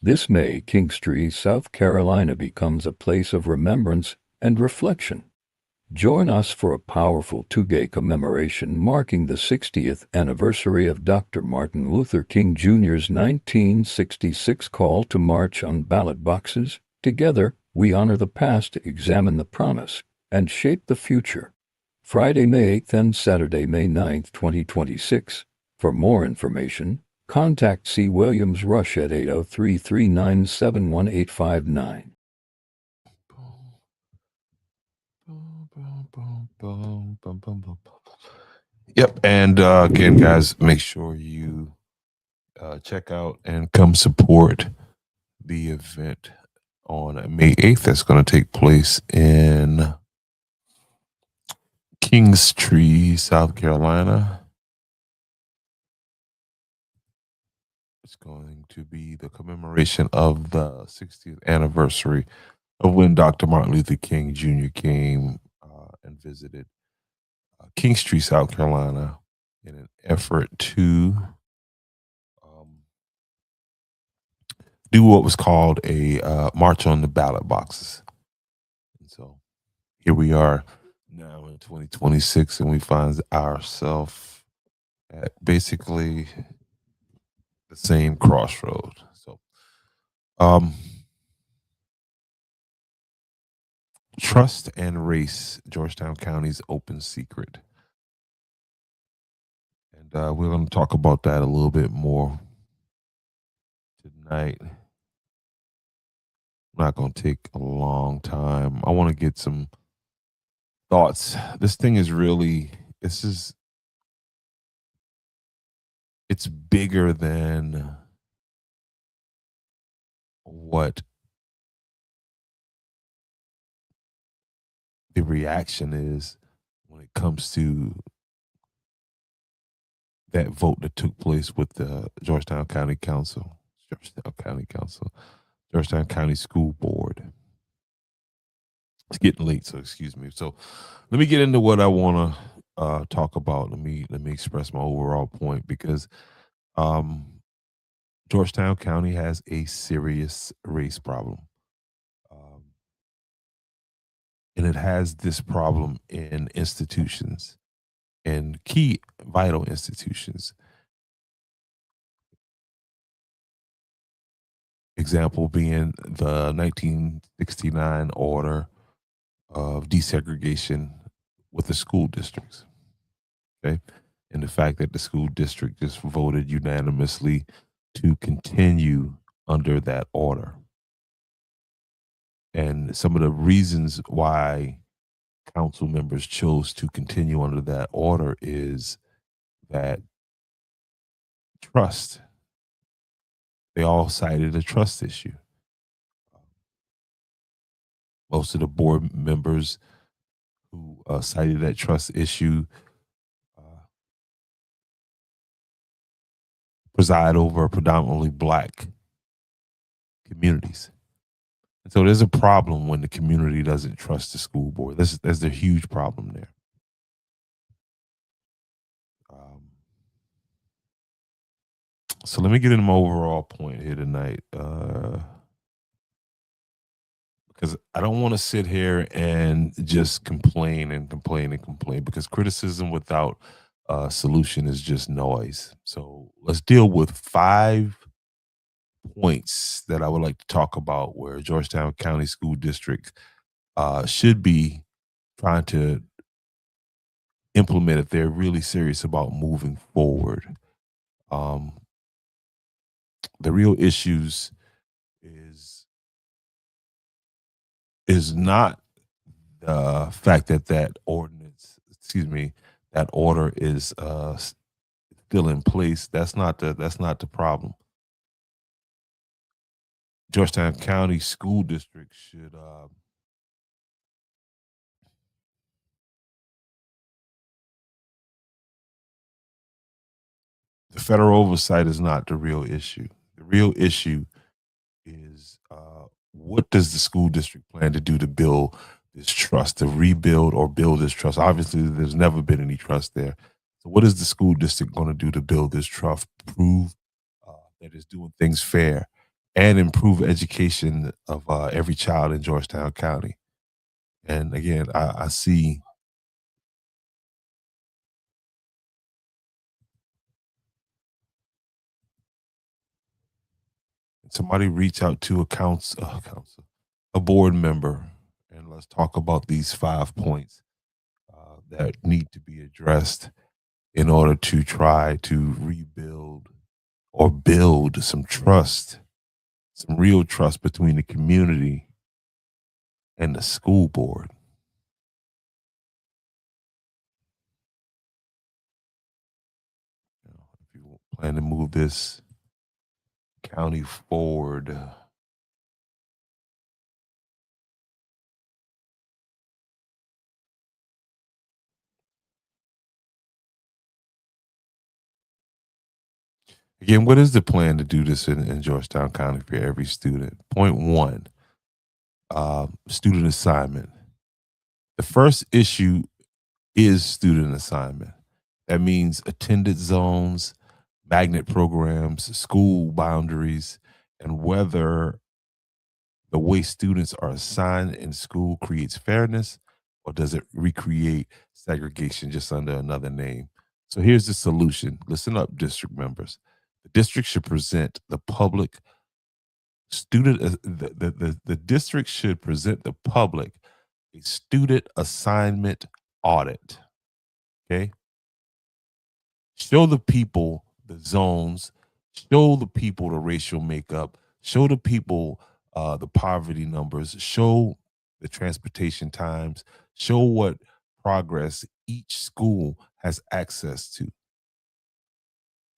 This May, Kingstree, South Carolina becomes a place of remembrance and reflection. Join us for a powerful two-day commemoration marking the 60th anniversary of Dr. Martin Luther King Jr.'s 1966 call to march on ballot boxes. Together, we honor the past, examine the promise, and shape the future. Friday, May 8th and Saturday, May 9th, 2026. For more information, contact C. Williams Rush at 803-397-1859. Yep. And again, guys, make sure you check out and come support the event on May 8th. That's going to take place in Kingstree, South Carolina. It's going to be the commemoration of the 60th anniversary of when Dr. Martin Luther King Jr. came and visited Kingstree, South Carolina, in an effort to do what was called a march on the ballot boxes. And so here we are now in 2026, and we find ourselves at basically the same crossroad. So, trust and race, Georgetown County's open secret. And we're going to talk about that a little bit more tonight. Not going to take a long time. I want to get some thoughts. This thing is really, it's bigger than what the reaction is when it comes to that vote that took place with the Georgetown County School Board. It's getting late, so excuse me. So let me get into what I want to talk about. Let me express my overall point, because Georgetown County has a serious race problem. And it has this problem in institutions, and key vital institutions. Example being the 1969 order of desegregation with the school districts. Okay. And the fact that the school district just voted unanimously to continue under that order. And some of the reasons why council members chose to continue under that order is that trust. They all cited a trust issue. Most of the board members who cited that trust issue preside over predominantly Black communities. And so there's a problem when the community doesn't trust the school board. There's a huge problem there. So let me get into my overall point here tonight, because I don't want to sit here and just complain and complain and complain, because criticism without solution is just noise. So let's deal with 5 points that I would like to talk about where Georgetown County School District should be trying to implement if they're really serious about moving forward. The real issues is not the fact that that order is still in place. That's not the problem. Georgetown County School District should the federal oversight is not the real issue. The real issue is what does the school district plan to do to build this trust, to rebuild or build this trust? Obviously, there's never been any trust there. So what is the school district going to do to build this trust, prove that it's doing things fair, and improve education of every child in Georgetown County. And again, I see somebody reach out to a board member, and let's talk about these 5 points that need to be addressed in order to try to rebuild or build some trust, some real trust between the community and the school board. If you plan to move this county forward, again, what is the plan to do this in Georgetown County for every student? Point one, student assignment. The first issue is student assignment. That means attendance zones, magnet programs, school boundaries, and whether the way students are assigned in school creates fairness or does it recreate segregation just under another name? So here's the solution. Listen up, district members. The district should present the public student, the district should present the public a student assignment audit. Okay. Show the people the zones, show the people the racial makeup, show the people the poverty numbers, show the transportation times, show what progress each school has access to,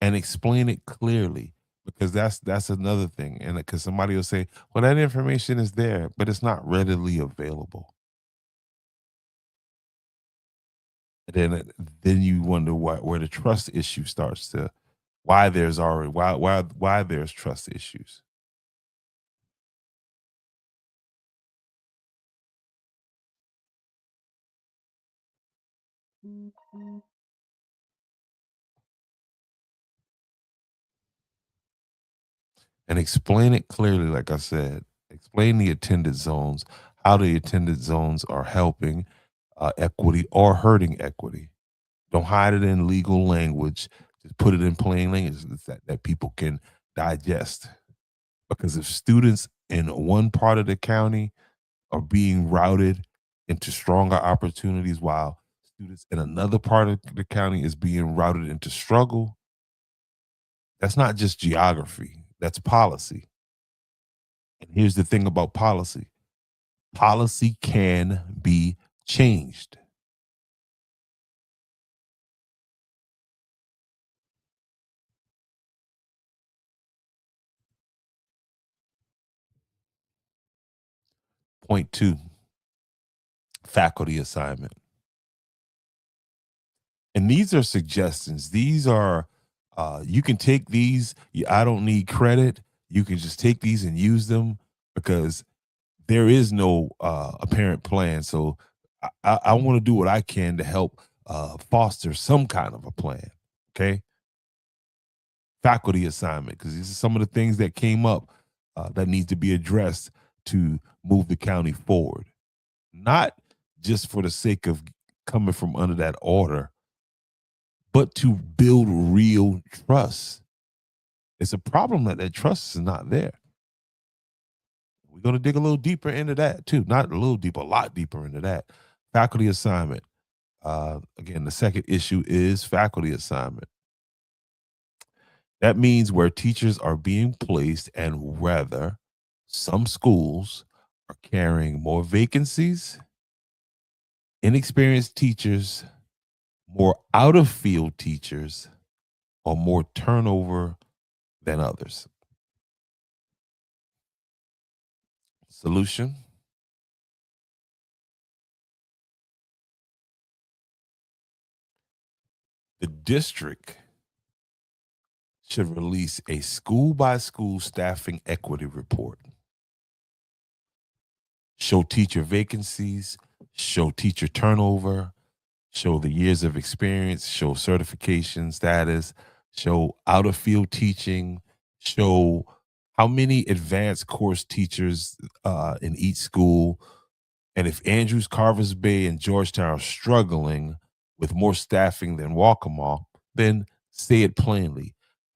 and explain it clearly. Because that's another thing, and because somebody will say, "Well, that information is there, but it's not readily available." And then you wonder where the trust issue starts to why there's trust issues. And explain it clearly, like I said. Explain the attendance zones, how the attendance zones are helping equity or hurting equity. Don't hide it in legal language. Just put it in plain language that people can digest. Because if students in one part of the county are being routed into stronger opportunities while students in another part of the county is being routed into struggle, that's not just geography, that's policy. And here's the thing about policy: policy can be changed. Point two, faculty assignment. And these are suggestions. These are, you can take these. I don't need credit. You can just take these and use them because there is no apparent plan. So I want to do what I can to help foster some kind of a plan. Okay. Faculty assignment, because these are some of the things that came up that need to be addressed to move the county forward. Not just for the sake of coming from under that order, but to build real trust. It's a problem that trust is not there. We're going to dig a little deeper into that too. Not a little deeper, a lot deeper into that. Faculty assignment. Again, the second issue is faculty assignment. That means where teachers are being placed and whether some schools are carrying more vacancies, inexperienced teachers, more out of field teachers, or more turnover than others. Solution: the district should release a school by school staffing equity report. Show teacher vacancies, show teacher turnover, show the years of experience, show certification status, show out of field teaching, show How many advanced course teachers in each school? And if Andrews, Carvers Bay, and Georgetown are struggling with more staffing than Waccamaw, then say it plainly.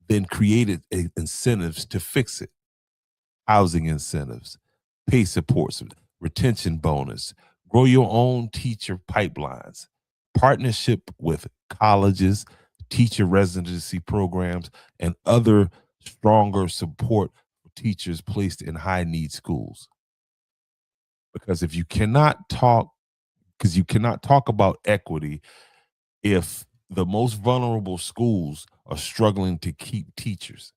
Then create incentives to fix it. Housing incentives, pay supports, retention bonus, grow your own teacher pipelines, partnership with colleges, teacher residency programs, and other stronger support for teachers placed in high need schools. Because if you cannot talk, because you cannot talk about equity if the most vulnerable schools are struggling to keep teachers.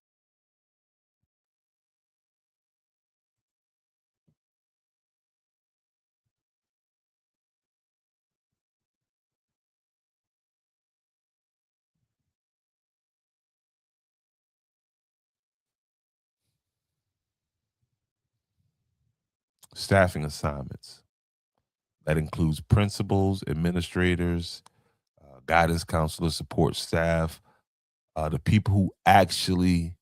Staffing assignments that includes principals, administrators, guidance counselors, support staff, the people who actually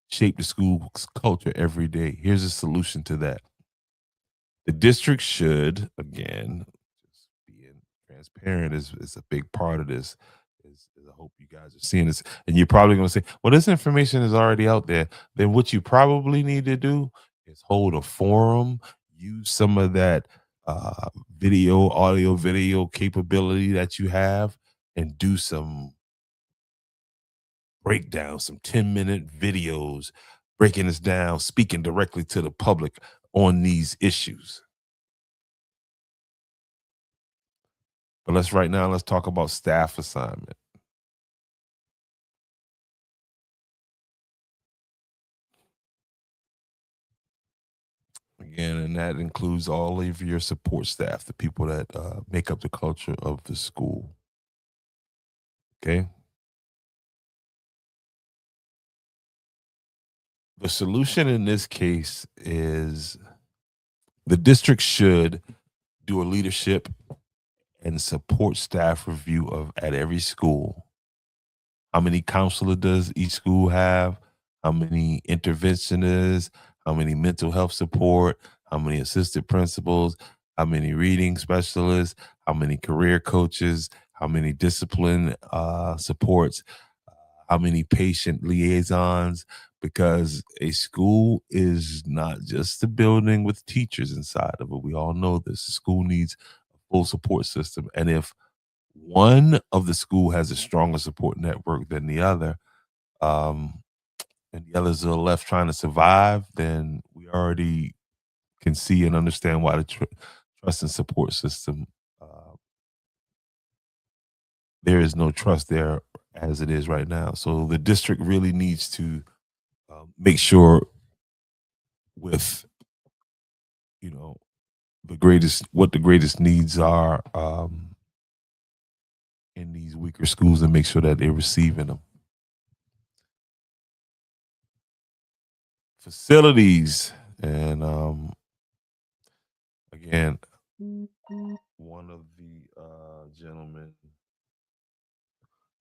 shape the school's culture every day. Here's a solution to that. The district should, again, just being transparent is a big part of this. Is I hope you guys are seeing this. And you're probably going to say, well, this information is already out there. Then what you probably need to do is hold a forum, use some of that video, audio, video capability that you have, and do some breakdown, some 10-minute videos breaking this down, speaking directly to the public on these issues. But let's talk about staff assignment. Again, and that includes all of your support staff, the people that make up the culture of the school. Okay. The solution in this case is the district should do a leadership and support staff review of at every school. How many counselor does each school have? How many interventionists? How many mental health support? How many assistant principals? How many reading specialists? How many career coaches? How many discipline supports? How many patient liaisons? Because a school is not just a building with teachers inside of it. We all know this. The school needs a full support system. And if one of the school has a stronger support network than the other, um, and the others are left trying to survive, then we already can see and understand why the trust and support system, there is no trust there as it is right now. So the district really needs to make sure with, you know, what the greatest needs are in these weaker schools and make sure that they're receiving them. Facilities and again, one of the gentlemen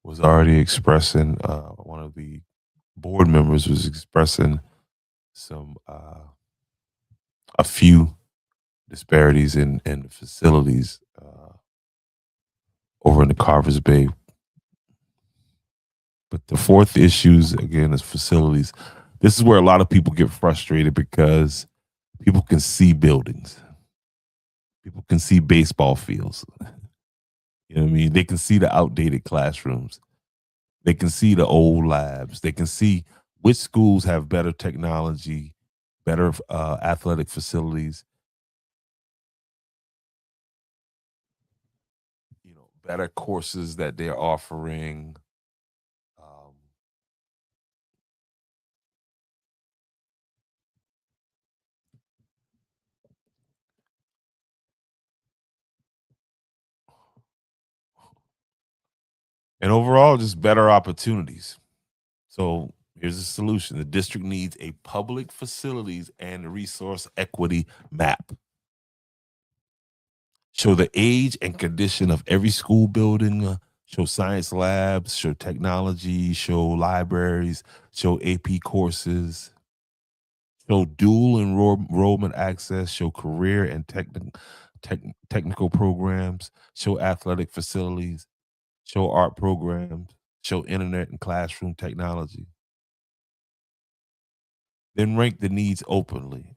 was already expressing, one of the board members was expressing some a few disparities in the facilities over in the Carvers Bay. But the fourth issues again is facilities. This is where a lot of people get frustrated because people can see buildings. People can see baseball fields. You know what I mean? They can see the outdated classrooms. They can see the old labs. They can see which schools have better technology, better athletic facilities, better courses that they're offering. Um, and overall, just better opportunities. So here's a solution. The district needs a public facilities and resource equity map. Show the age and condition of every school building, show science labs, show technology, show libraries, show AP courses. show dual enrollment access, show career and technical programs, show athletic facilities, show art programs, show internet and classroom technology. Then rank the needs openly.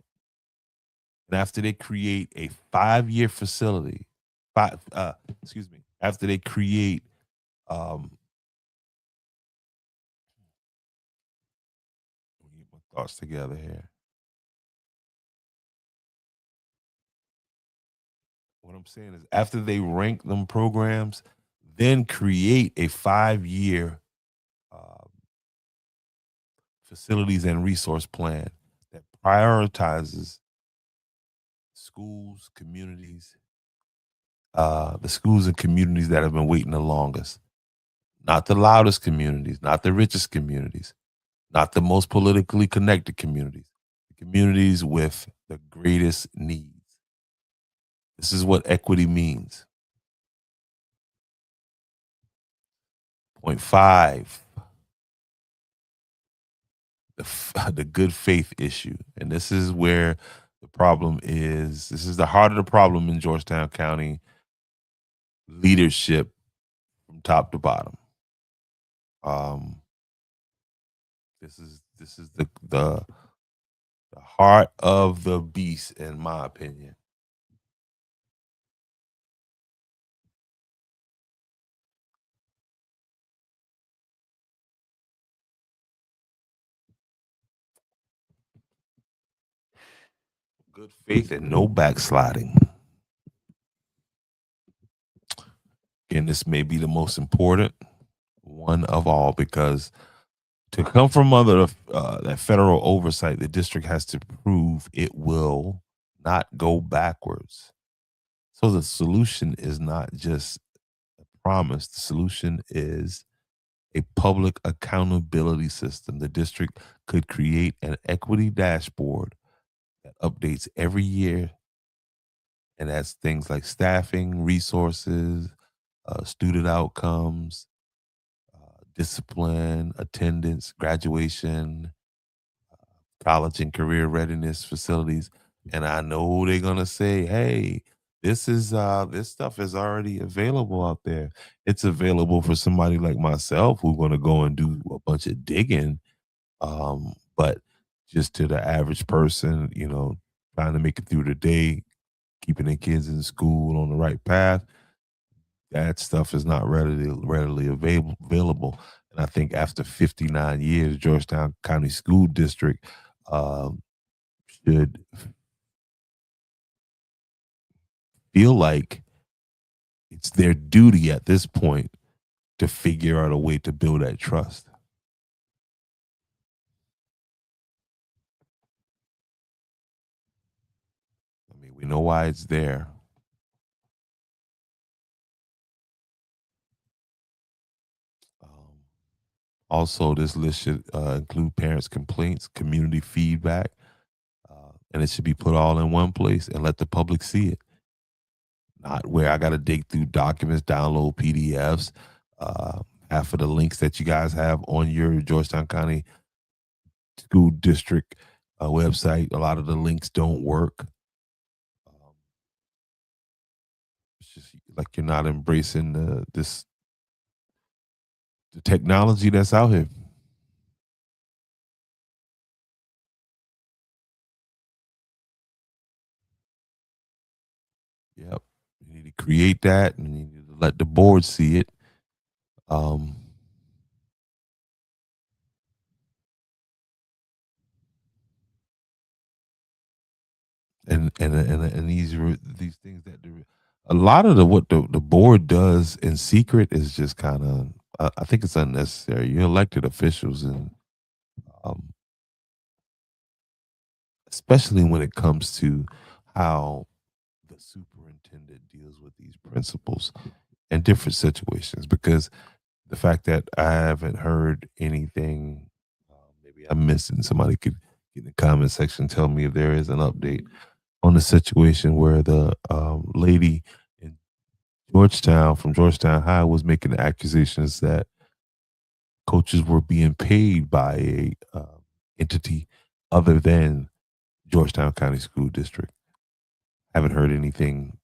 And after they create a 5-year facility, after they create, let me get my thoughts together here. What I'm saying is, after they rank them programs, then create a 5-year uh, facilities and resource plan that prioritizes schools, communities, the schools and communities that have been waiting the longest. Not the loudest communities, not the richest communities, not the most politically connected communities, the communities with the greatest needs. This is what equity means. Point 5, the good faith issue. And this is where the problem is. This is the heart of the problem in Georgetown County leadership from top to bottom. This is the heart of the beast, in my opinion. Good faith and no backsliding. And this may be the most important one of all, because to come from under that federal oversight, the district has to prove it will not go backwards. So the solution is not just a promise. The solution is a public accountability system. The district could create an equity dashboard that updates every year, and that's things like staffing, resources, student outcomes, discipline, attendance, graduation, college and career readiness facilities. And I know they're gonna say, "Hey, this stuff is already available out there." It's available for somebody like myself who's gonna go and do a bunch of digging. But just to the average person, trying to make it through the day, keeping their kids in school on the right path, that stuff is not readily available. And I think after 59 years, Georgetown County School District um, should feel like it's their duty at this point to figure out a way to build that trust. I mean, we know why it's there. Um, Also, this list should include parents' complaints, community feedback, and it should be put all in one place and let the public see it. Not where I got to dig through documents, download PDFs. Half of the links that you guys have on your Georgetown County School District website, a lot of the links don't work. It's just like you're not embracing the technology that's out here. Yep. You need to create that, and you need to let the board see it. Um, and these things that a lot of what the board does in secret is just kind of, I think it's unnecessary. You're elected officials, and um, especially when it comes to how the superintendent deals with these principals in different situations, because the fact that I haven't heard anything, maybe I'm missing. Somebody could get in the comment section, tell me if there is an update on the situation where the lady in Georgetown from Georgetown High was making accusations that coaches were being paid by a entity other than Georgetown County School District. Haven't heard anything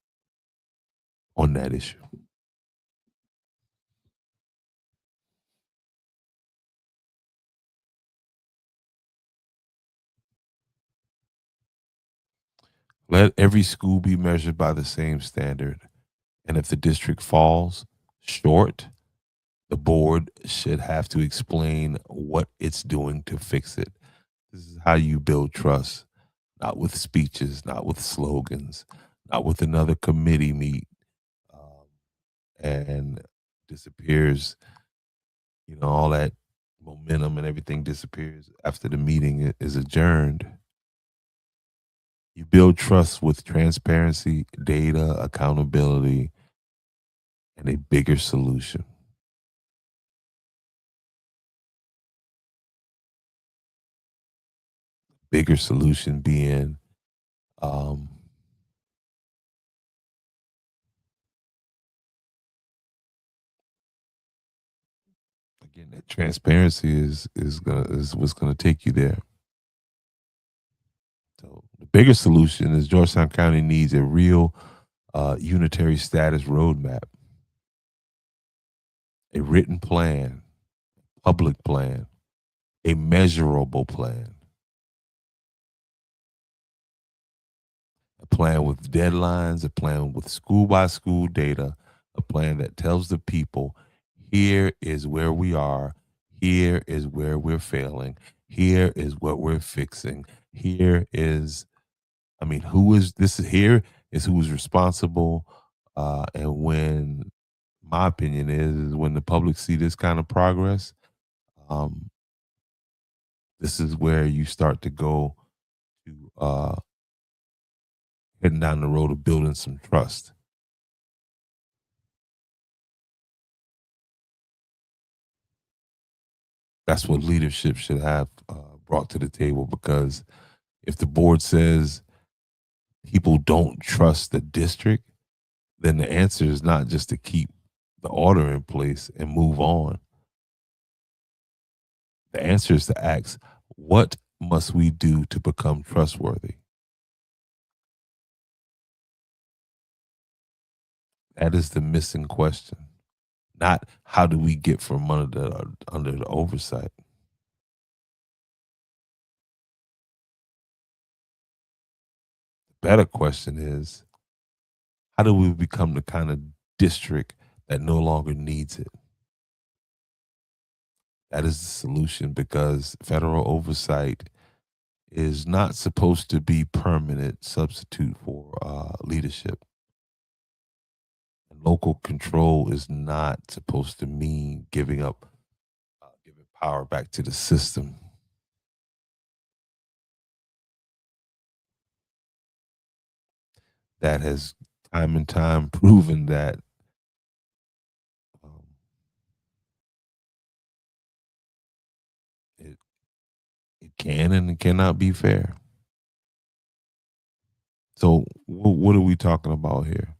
on that issue. Let every school be measured by the same standard. And if the district falls short, the board should have to explain what it's doing to fix it. This is how you build trust, not with speeches, not with slogans, not with another committee meet and disappears, all that momentum and everything disappears after the meeting is adjourned. You build trust with transparency, data, accountability, and a bigger solution. Bigger solution being again, that transparency is what's gonna take you there. So the bigger solution is Georgetown County needs a real unitary status roadmap, a written plan, public plan, a measurable plan, a plan with deadlines, a plan with school by school data, a plan that tells the people here is where we are, here is where we're failing, here is what we're fixing, here is, who is this is here is who is responsible. And when my opinion is when the public see this kind of progress, um, this is where you start to go to heading down the road of building some trust. That's what leadership should have brought to the table because if the board says people don't trust the district, then the answer is not just to keep the order in place and move on. The answer is to ask, what must we do to become trustworthy? That is the missing question. Not how do we get from under the oversight. The better question is, how do we become the kind of district that no longer needs it? That is the solution because federal oversight is not supposed to be permanent substitute for leadership. And local control is not supposed to mean giving power back to the system. That has time and time proven that um, it it can and it cannot be fair. So, what are we talking about here?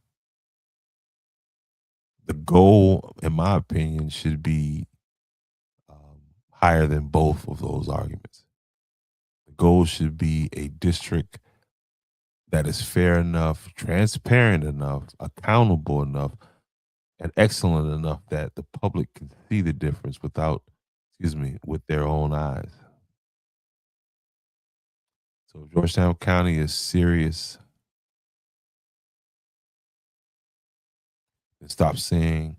The goal, in my opinion, should be higher than both of those arguments. The goal should be a district that is fair enough, transparent enough, accountable enough, and excellent enough that the public can see the difference with their own eyes. So if Georgetown County is serious, then stop saying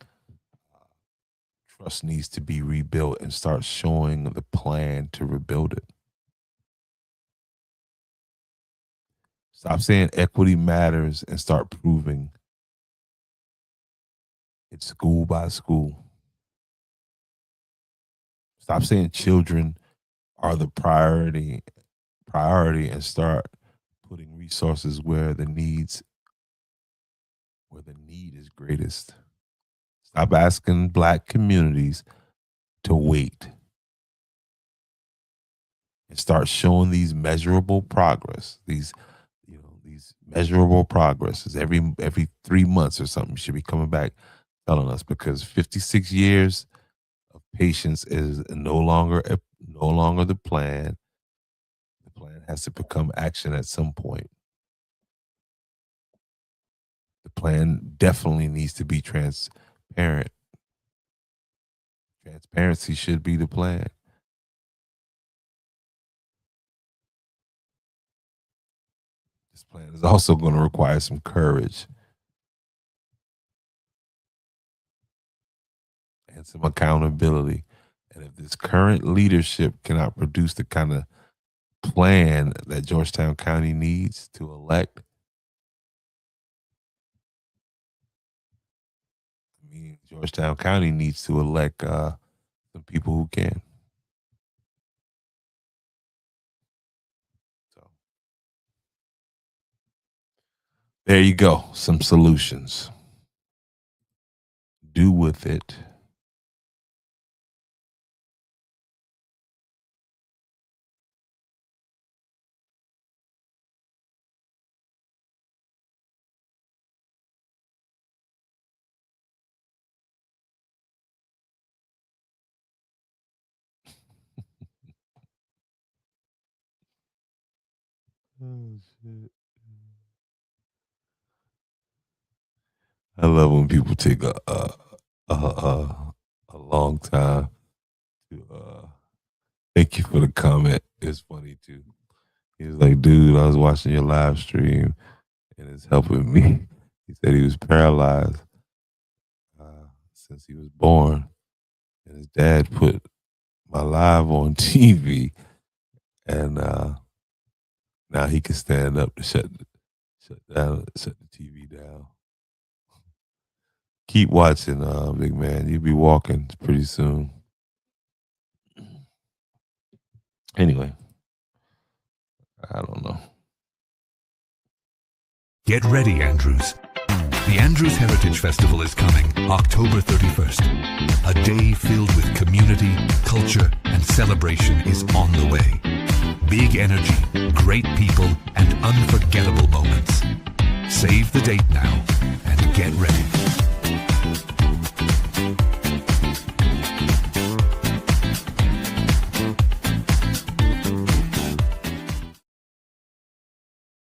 trust needs to be rebuilt and start showing the plan to rebuild it. Stop saying equity matters and start proving it's school by school. Stop saying children are the priority and start putting resources where the need is greatest. Stop asking black communities to wait and start showing these measurable progress. These measurable progresses every 3 months or something should be coming back telling us because 56 years of patience is no longer the plan. The plan has to become action at some point. The plan definitely needs to be transparent. Transparency should be the plan. This plan is also going to require some courage and some accountability. And if this current leadership cannot produce the kind of plan that Georgetown County needs to elect, I mean, Georgetown County needs to elect some people who can. So there you go. Some solutions. Do with it. Oh, shit. I love when people take a long time to thank you for the comment. It's funny too. He was like, dude, I was watching your live stream and it's helping me. He said he was paralyzed since he was born. And his dad put my live on TV and now he can stand up to shut the TV down. Keep watching, big man. You'll be walking pretty soon. Anyway, I don't know. Get ready, Andrews. The Andrews Heritage Festival is coming October 31st. A day filled with community, culture, and celebration is on the way. Big energy, great people, and unforgettable moments. Save the date now and get ready.